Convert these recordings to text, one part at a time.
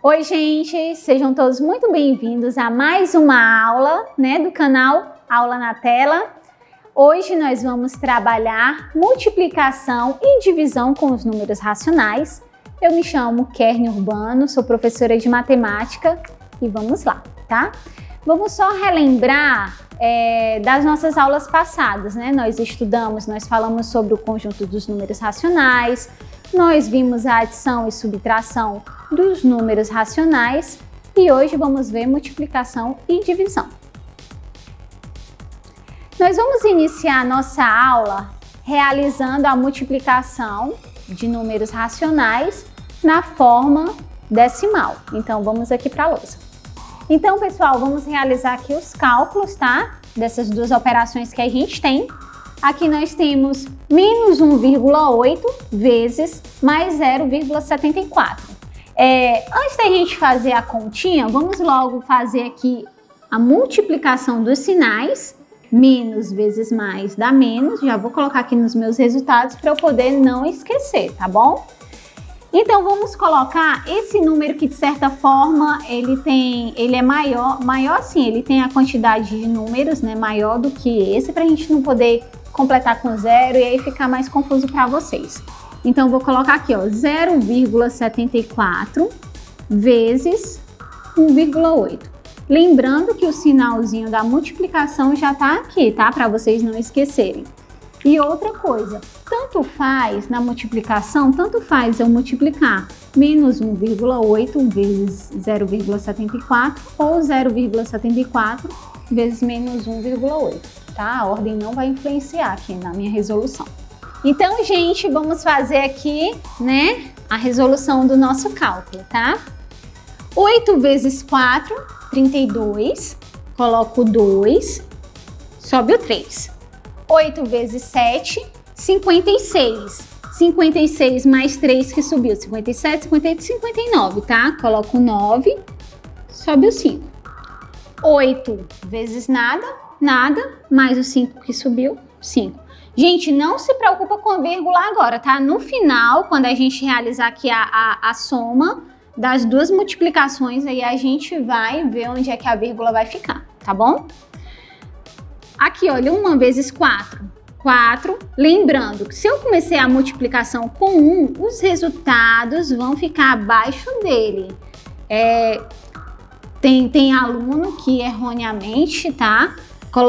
Oi, gente! Sejam todos muito bem-vindos a mais uma aula, do canal Aula na Tela. Hoje nós vamos trabalhar multiplicação e divisão com os números racionais. Eu me chamo Kernia Urbano, sou professora de matemática e vamos lá, tá? Vamos só relembrar das nossas aulas passadas, Nós falamos sobre o conjunto dos números racionais, nós vimos a adição e subtração dos números racionais e hoje vamos ver multiplicação e divisão. Nós vamos iniciar a nossa aula realizando a multiplicação de números racionais na forma decimal. Então, vamos aqui para a lousa. Então, pessoal, vamos realizar aqui os cálculos, tá? Dessas duas operações que a gente tem. Aqui nós temos menos 1,8 vezes mais 0,74. Antes da gente fazer a continha, vamos logo fazer aqui a multiplicação dos sinais. Menos vezes mais dá menos. Já vou colocar aqui nos meus resultados para eu poder não esquecer, tá bom? Então, vamos colocar esse número que, de certa forma, ele é maior sim, ele tem a quantidade de números, maior do que esse, para a gente não poder completar com zero e aí ficar mais confuso para vocês. Então, vou colocar aqui, ó, 0,74 vezes 1,8. Lembrando que o sinalzinho da multiplicação já tá aqui, tá? Para vocês não esquecerem. E outra coisa, tanto faz na multiplicação, tanto faz eu multiplicar menos 1,8 vezes 0,74 ou 0,74 vezes menos 1,8, tá? A ordem não vai influenciar aqui na minha resolução. Então, gente, vamos fazer aqui, a resolução do nosso cálculo, tá? 8 vezes 4, 32, coloco 2, sobe o 3. 8 vezes 7, 56. 56 mais 3 que subiu, 57, 58, 59, tá? Coloco 9, sobe o 5. 8 vezes nada, mais o 5 que subiu, 5. Gente, não se preocupa com a vírgula agora, tá? No final, quando a gente realizar aqui a soma das duas multiplicações, aí a gente vai ver onde é que a vírgula vai ficar, tá bom? Aqui, olha, 1 vezes 4, 4. Lembrando que se eu comecei a multiplicação com 1, os resultados vão ficar abaixo dele. Tem aluno que erroneamente, tá?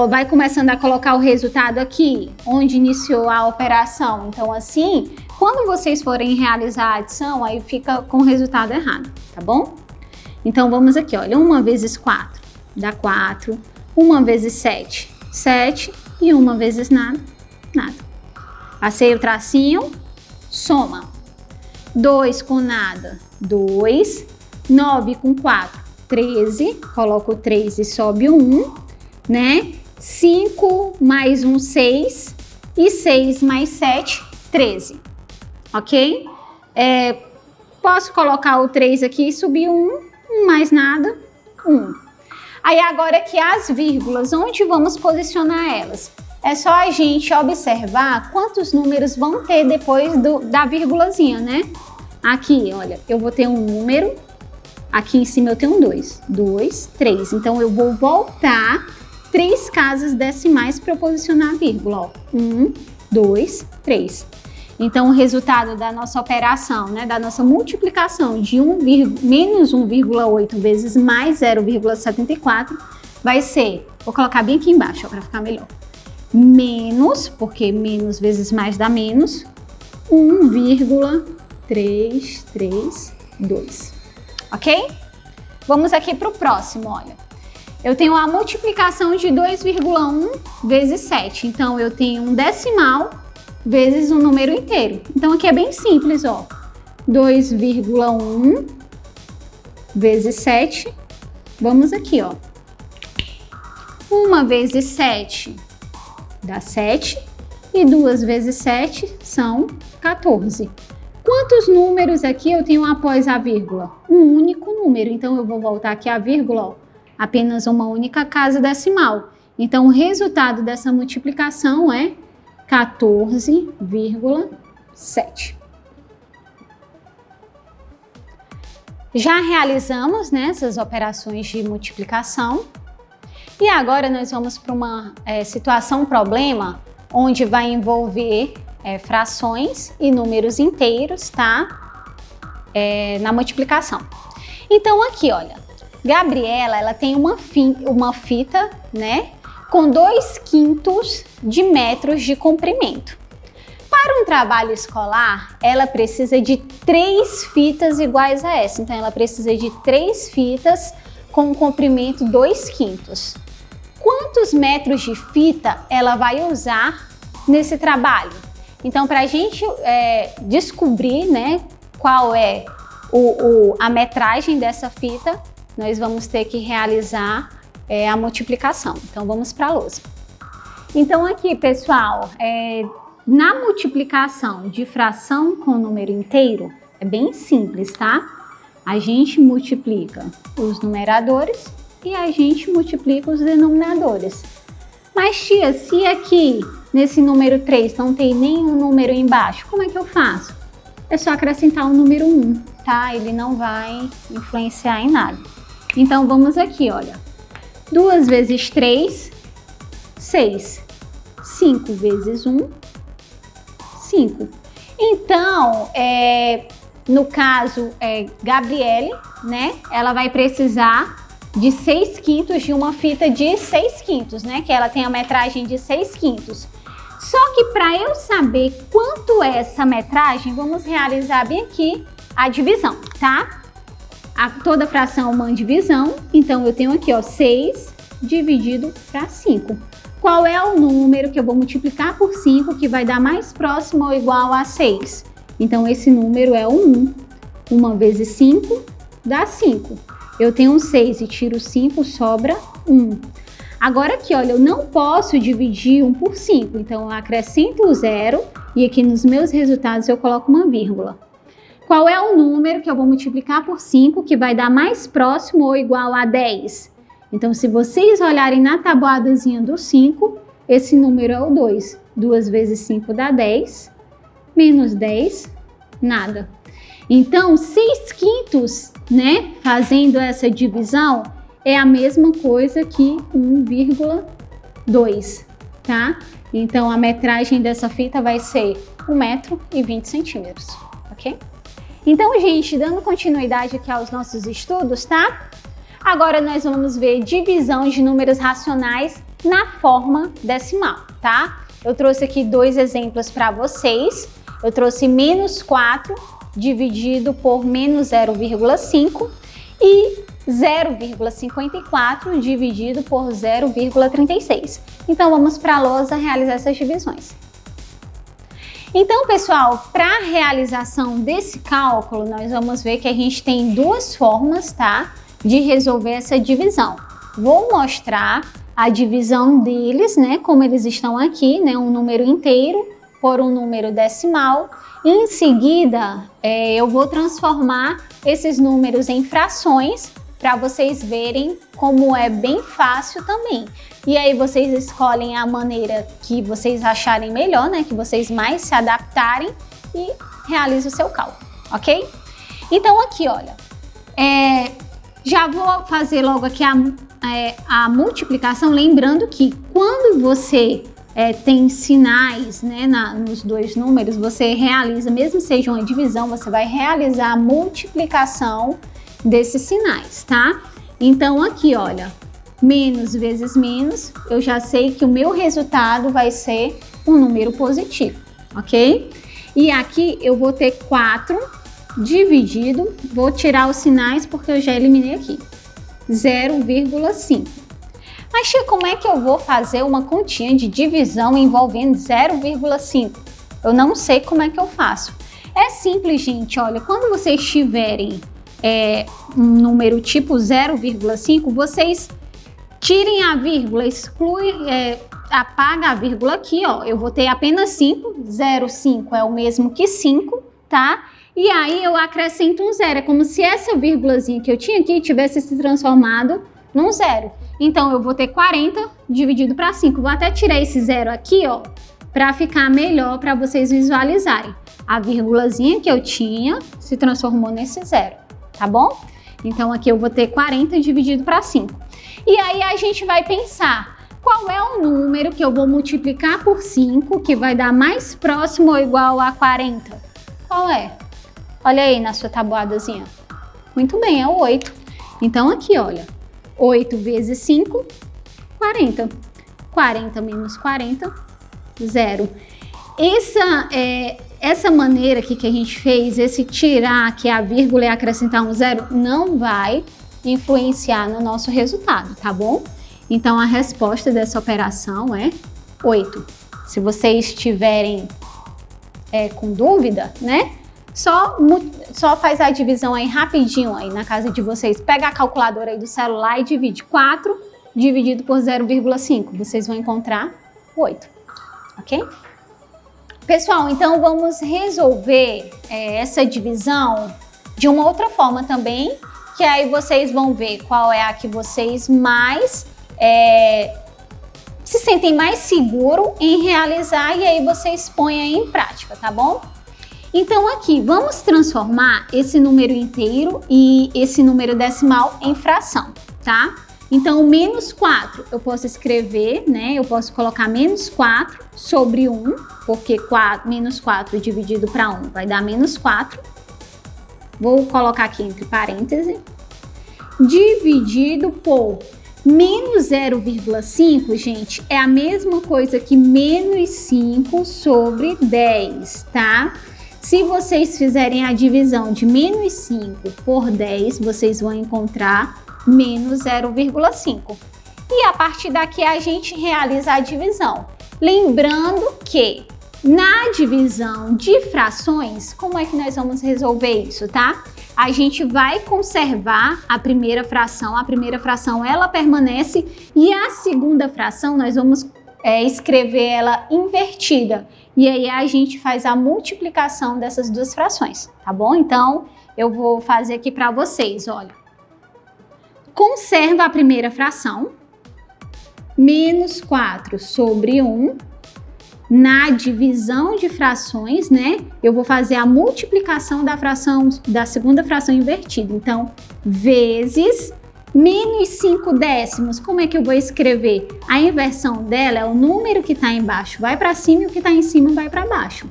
Vai começando a colocar o resultado aqui, onde iniciou a operação. Então, assim, quando vocês forem realizar a adição, aí fica com o resultado errado, tá bom? Então, vamos aqui, olha, 1 vezes 4 dá 4, 1 vezes 7, 7 e 1 vezes nada. Passei o tracinho, soma. 2 com nada, 2. 9 com 4, 13. Coloco 3 e sobe o 1, 5 mais 1, 6. E 6 mais 7, 13. Ok? Posso colocar o 3 aqui e subir 1 mais nada, 1. Aí agora aqui as vírgulas, onde vamos posicionar elas? É só a gente observar quantos números vão ter depois da vírgulazinha, Aqui, olha, eu vou ter um número, aqui em cima eu tenho um 2. 2, 3. Então, eu vou voltar 3 casas decimais para eu posicionar a vírgula, ó. 1, 2, 3. Então, o resultado da nossa operação, da nossa multiplicação de menos 1,8 vezes mais 0,74 vai ser, vou colocar bem aqui embaixo para ficar melhor, menos, porque menos vezes mais dá menos, 1,332, ok? Vamos aqui para o próximo, olha. Eu tenho a multiplicação de 2,1 vezes 7, então eu tenho um decimal vezes um número inteiro. Então, aqui é bem simples, ó. 2,1 vezes 7. Vamos aqui, ó. 1 vezes 7 dá 7. E 2 vezes 7 são 14. Quantos números aqui eu tenho após a vírgula? Um único número. Então, eu vou voltar aqui a vírgula, ó. Apenas uma única casa decimal. Então, o resultado dessa multiplicação é 14,7. Já realizamos, né, essas operações de multiplicação. E agora nós vamos para uma situação problema, onde vai envolver frações e números inteiros, tá? Na multiplicação. Então aqui, olha, Gabriela, ela tem uma fita, né, com 2/5 de metros de comprimento. Para um trabalho escolar, ela precisa de 3 fitas iguais a essa. Então, ela precisa de 3 fitas com um comprimento 2/5. Quantos metros de fita ela vai usar nesse trabalho? Então, para a gente descobrir, né, qual é a metragem dessa fita, nós vamos ter que realizar a multiplicação. Então, vamos para a lousa. Então, aqui, pessoal, na multiplicação de fração com número inteiro, é bem simples, tá? A gente multiplica os numeradores e a gente multiplica os denominadores. Mas, tia, se aqui nesse número 3 não tem nenhum número embaixo, como é que eu faço? É só acrescentar o número 1, tá? Ele não vai influenciar em nada. Então, vamos aqui, olha. 2 vezes 3, 6. 5 vezes 1, 5. Então, no caso, Gabriele, né? Ela vai precisar de 6/5 de uma fita de 6/5, né? Que ela tem a metragem de 6/5. Só que para eu saber quanto é essa metragem, vamos realizar bem aqui a divisão, tá? Toda fração é uma divisão, então eu tenho aqui, ó, 6 dividido para 5. Qual é o número que eu vou multiplicar por 5 que vai dar mais próximo ou igual a 6? Então, esse número é o 1. 1 vezes 5 dá 5. Eu tenho um 6 e tiro 5, sobra 1. Agora aqui, olha, eu não posso dividir 1 por 5. Então, eu acrescento o 0 e aqui nos meus resultados eu coloco uma vírgula. Qual é o número que eu vou multiplicar por 5 que vai dar mais próximo ou igual a 10? Então, se vocês olharem na tabuadazinha do 5, esse número é o 2. 2 vezes 5 dá 10, menos 10, nada. Então, 6/5, né, fazendo essa divisão, é a mesma coisa que 1,2, tá? Então, a metragem dessa fita vai ser 1,20 m, ok? Então, gente, dando continuidade aqui aos nossos estudos, tá? Agora nós vamos ver divisão de números racionais na forma decimal, tá? Eu trouxe aqui 2 exemplos para vocês. Eu trouxe -4 dividido por -0,5 e 0,54 dividido por 0,36. Então, vamos para a lousa realizar essas divisões. Então, pessoal, para a realização desse cálculo, nós vamos ver que a gente tem 2 formas, tá? De resolver essa divisão. Vou mostrar a divisão deles, né, como eles estão aqui, né, um número inteiro por um número decimal. Em seguida, eu vou transformar esses números em frações para vocês verem como é bem fácil também. E aí vocês escolhem a maneira que vocês acharem melhor, né, que vocês mais se adaptarem e realizem o seu cálculo, ok? Então aqui, olha, já vou fazer logo aqui a multiplicação, lembrando que quando você tem sinais, né, nos 2 números, você realiza, mesmo seja uma divisão, você vai realizar a multiplicação desses sinais, tá? Então aqui, olha, menos vezes menos, eu já sei que o meu resultado vai ser um número positivo, ok? E aqui eu vou ter 4 dividido, vou tirar os sinais porque eu já eliminei aqui, 0,5. Mas, tia, como é que eu vou fazer uma continha de divisão envolvendo 0,5? Eu não sei como é que eu faço. É simples, gente, olha, quando vocês tiverem um número tipo 0,5, vocês tirem a vírgula, apaga a vírgula aqui, ó, eu vou ter apenas 5, 0,5 é o mesmo que 5, tá? E aí eu acrescento um 0, é como se essa vírgulazinha que eu tinha aqui tivesse se transformado num 0. Então eu vou ter 40 dividido para 5, vou até tirar esse 0 aqui, ó, para ficar melhor para vocês visualizarem. A vírgulazinha que eu tinha se transformou nesse 0, tá bom? Então aqui eu vou ter 40 dividido para 5. E aí a gente vai pensar, qual é o número que eu vou multiplicar por 5 que vai dar mais próximo ou igual a 40? Qual é? Olha aí na sua tabuadazinha. Muito bem, é o 8. Então aqui, olha, 8 vezes 5, 40. 40 menos 40, 0. Essa maneira aqui que a gente fez, esse tirar aqui a vírgula e acrescentar um 0, não vai influenciar no nosso resultado, tá bom? Então a resposta dessa operação é 8. Se vocês estiverem com dúvida, né? Só faz a divisão aí rapidinho aí na casa de vocês. Pega a calculadora aí do celular e divide 4 dividido por 0,5. Vocês vão encontrar 8, ok? Pessoal, então vamos resolver essa divisão de uma outra forma também, que aí vocês vão ver qual é a que vocês mais se sentem mais seguro em realizar e aí vocês põem aí em prática, tá bom? Então aqui, vamos transformar esse número inteiro e esse número decimal em fração, tá? Então, menos 4, eu posso escrever, né? Eu posso colocar menos 4 sobre 1, porque menos 4 dividido para 1 vai dar menos 4. Vou colocar aqui entre parênteses. Dividido por menos 0,5, gente, é a mesma coisa que menos 5 sobre 10, tá? Se vocês fizerem a divisão de menos 5 por 10, vocês vão encontrar menos 0,5. E a partir daqui a gente realiza a divisão. Lembrando que na divisão de frações, como é que nós vamos resolver isso, tá? A gente vai conservar a primeira fração ela permanece e a segunda fração nós vamos escrever ela invertida. E aí a gente faz a multiplicação dessas duas frações, tá bom? Então eu vou fazer aqui para vocês, olha. Conserva a primeira fração, menos 4 sobre 1, na divisão de frações, né? Eu vou fazer a multiplicação da segunda fração invertida. Então, vezes menos 5 décimos. Como é que eu vou escrever? A inversão dela é o número que está embaixo vai para cima e o que está em cima vai para baixo.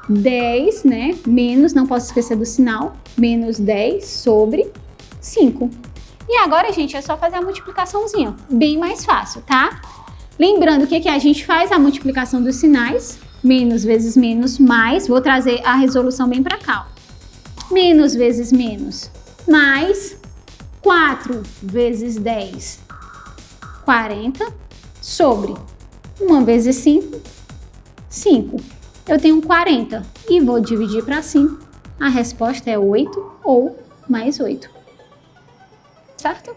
10, né? Menos, não posso esquecer do sinal, menos 10 sobre 5. E agora, gente, é só fazer a multiplicaçãozinha, bem mais fácil, tá? Lembrando que a gente faz a multiplicação dos sinais, menos vezes menos, mais, vou trazer a resolução bem para cá, ó. Menos vezes menos, mais 4 vezes 10, 40, sobre 1 vezes 5, 5. Eu tenho 40 e vou dividir para 5. A resposta é 8 ou mais 8. Certo?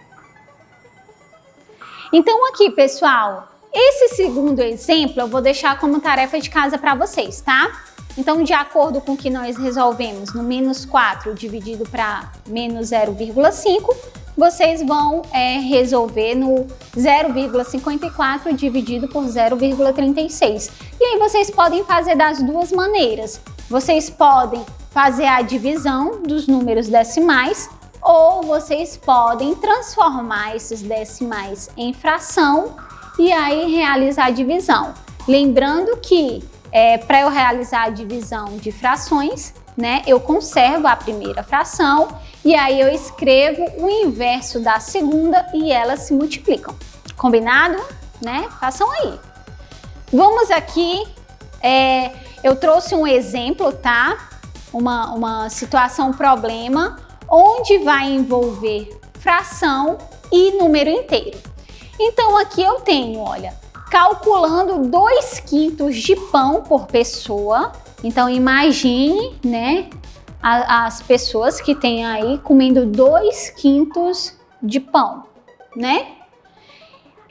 Então aqui, pessoal, esse segundo exemplo eu vou deixar como tarefa de casa para vocês, tá? Então, de acordo com o que nós resolvemos no menos 4 dividido para menos 0,5, vocês vão resolver no 0,54 dividido por 0,36. E aí vocês podem fazer das duas maneiras. Vocês podem fazer a divisão dos números decimais ou vocês podem transformar esses decimais em fração e aí realizar a divisão. Lembrando que para eu realizar a divisão de frações, né, eu conservo a primeira fração e aí eu escrevo o inverso da segunda e elas se multiplicam. Combinado? Né? Façam aí. Vamos aqui, eu trouxe um exemplo, tá? Uma situação, problema, onde vai envolver fração e número inteiro. Então aqui eu tenho, olha, calculando 2/5 de pão por pessoa. Então imagine, né, as pessoas que têm aí comendo 2/5 de pão, né?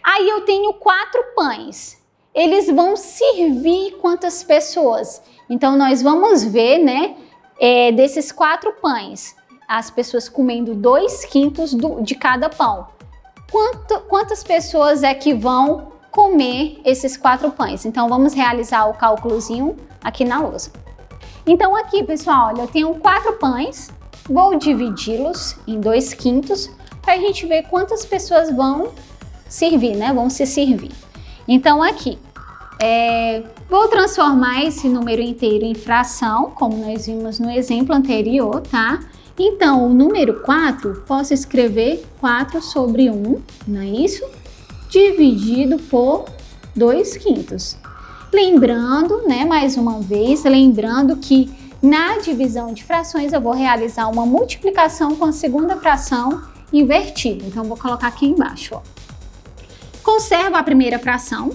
Aí eu tenho 4 pães. Eles vão servir quantas pessoas? Então nós vamos ver, né, desses 4 pães, as pessoas comendo 2/5 de cada pão. Quantas pessoas é que vão comer esses 4 pães? Então vamos realizar o cálculozinho aqui na lousa. Então aqui, pessoal, olha, eu tenho 4 pães, vou dividi-los em 2/5 para a gente ver quantas pessoas vão servir, né? Vão se servir. Então aqui, vou transformar esse número inteiro em fração, como nós vimos no exemplo anterior, tá? Então, o número 4, posso escrever 4/1, não é isso? Dividido por 2/5. Lembrando, né, mais uma vez, lembrando que na divisão de frações eu vou realizar uma multiplicação com a segunda fração invertida. Então, vou colocar aqui embaixo, ó. Conservo a primeira fração,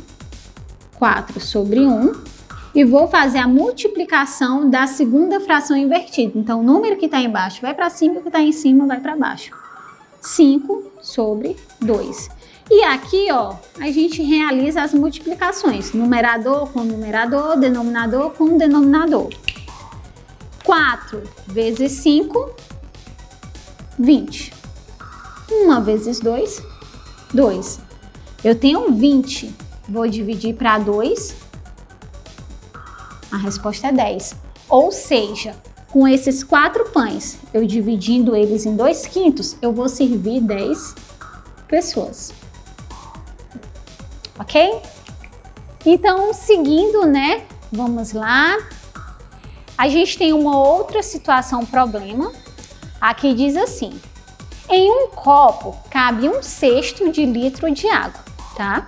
4/1, e vou fazer a multiplicação da segunda fração invertida. Então, o número que está embaixo vai para cima e o que está em cima vai para baixo. 5/2. E aqui, ó, a gente realiza as multiplicações. Numerador com numerador, denominador com denominador. 4 vezes 5, 20. 1 vezes 2, 2. Eu tenho 20. Vou dividir para 2. A resposta é 10. Ou seja, com esses 4 pães, eu dividindo eles em 2/5, eu vou servir 10 pessoas. Ok? Então, seguindo, né? Vamos lá. A gente tem uma outra situação, problema. Aqui diz assim: em um copo cabe 1/6 de litro de água, tá?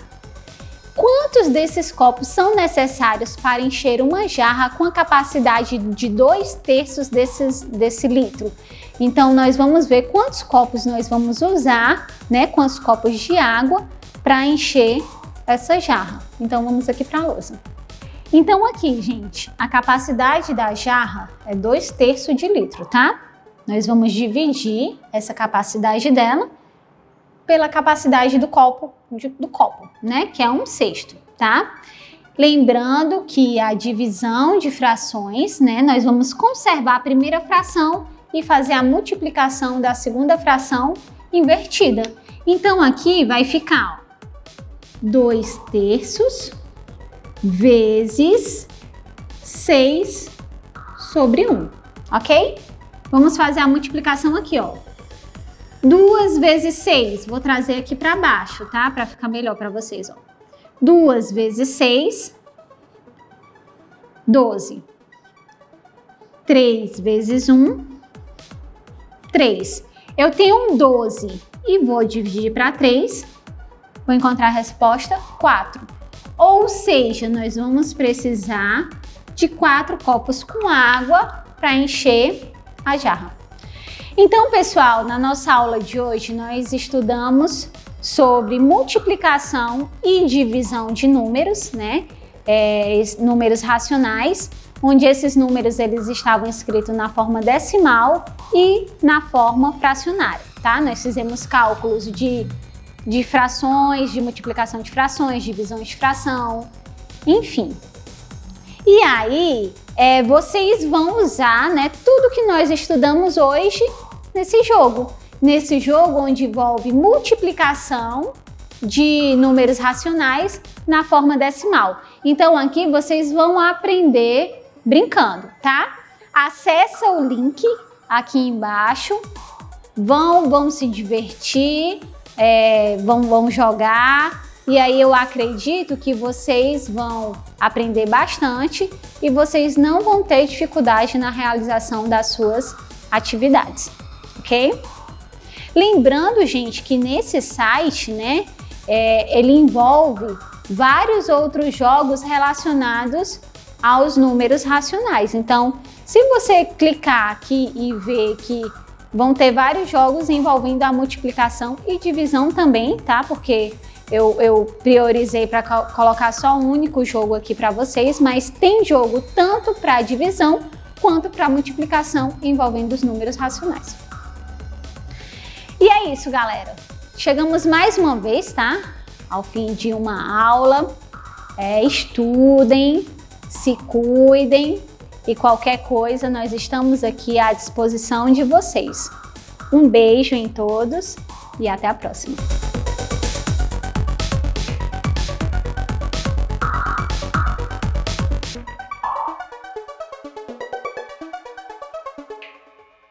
Quantos desses copos são necessários para encher uma jarra com a capacidade de 2/3 desse litro? Então, nós vamos ver quantos copos nós vamos usar, né? Quantos copos de água para encher essa jarra. Então, vamos aqui para a lousa. Então, aqui, gente, a capacidade da jarra é 2/3 de litro, tá? Nós vamos dividir essa capacidade dela pela capacidade do copo, né? Que é 1/6, tá? Lembrando que a divisão de frações, né? Nós vamos conservar a primeira fração e fazer a multiplicação da segunda fração invertida. Então, aqui vai ficar, ó, 2/3 vezes 6/1, ok? Vamos fazer a multiplicação aqui, ó. 2 vezes 6, vou trazer aqui para baixo, tá? Para ficar melhor para vocês, ó. 2 vezes 6, 12. 3 vezes 1, 3. Eu tenho um 12 e vou dividir para 3. Vou encontrar a resposta 4. Ou seja, nós vamos precisar de 4 copos com água para encher a jarra. Então, pessoal, na nossa aula de hoje nós estudamos sobre multiplicação e divisão de números, né? Números racionais, onde esses números eles estavam escritos na forma decimal e na forma fracionária, tá? Nós fizemos cálculos de frações, de multiplicação de frações, divisão de fração, enfim. E aí, vocês vão usar, né, tudo que nós estudamos hoje nesse jogo. Nesse jogo onde envolve multiplicação de números racionais na forma decimal. Então, aqui vocês vão aprender brincando, tá? Acessa o link aqui embaixo, vão se divertir, vão jogar, e aí eu acredito que vocês vão aprender bastante e vocês não vão ter dificuldade na realização das suas atividades, ok? Lembrando, gente, que nesse site, né, ele envolve vários outros jogos relacionados aos números racionais. Então, se você clicar aqui e ver que vão ter vários jogos envolvendo a multiplicação e divisão também, tá? Porque eu priorizei para colocar só um único jogo aqui para vocês, mas tem jogo tanto para divisão quanto para multiplicação envolvendo os números racionais. E é isso, galera. Chegamos mais uma vez, tá? Ao fim de uma aula. Estudem, se cuidem e qualquer coisa nós estamos aqui à disposição de vocês. Um beijo em todos e até a próxima.